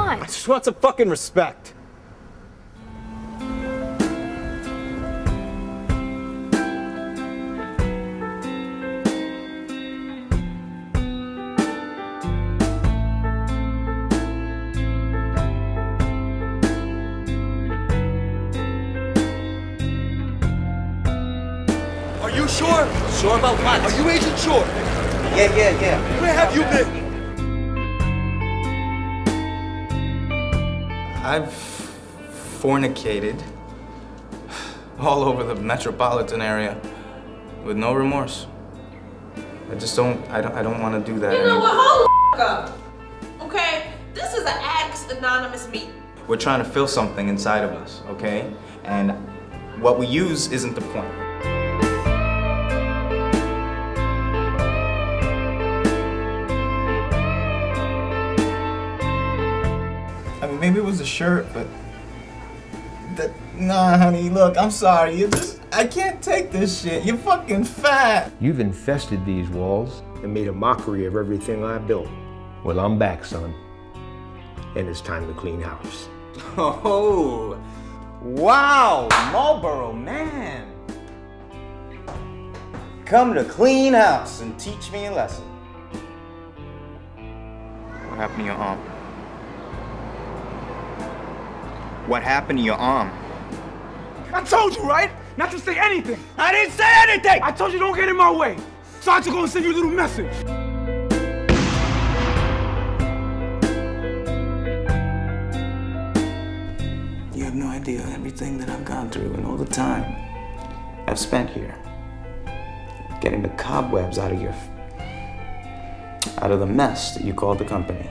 want? I just want some fucking respect. Are you sure? Sure about what? Are you Agent Short? Yeah. Where have you been? I've fornicated all over the metropolitan area with no remorse. I don't want to do that You know anymore. what? Hold the up. Okay? This is an Addicts Anonymous meeting. We're trying to fill something inside of us, okay? And what we use isn't the point. I mean, maybe it was a shirt, but nah, honey, look, I'm sorry. I can't take this shit. You're fucking fat. You've infested these walls and made a mockery of everything I built. Well, I'm back, son. And it's time to clean house. Oh, wow, Marlboro man. Come to clean house and teach me a lesson. What happened to your arm? What happened to your arm? I told you, right? Not to say anything. I didn't say anything! I told you don't get in my way. So I had to go and send you a little message. You have no idea everything that I've gone through and all the time I've spent here. Getting the cobwebs out of the mess that you called the company.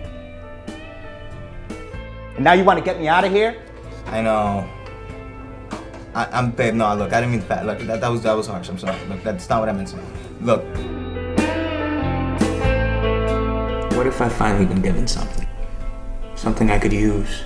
And now you want to get me out of here? I know. Babe, no, look, I didn't mean fat. Look, that was harsh, I'm sorry. Look, that's not what I meant to say. Look. What if I finally been given something? Something I could use?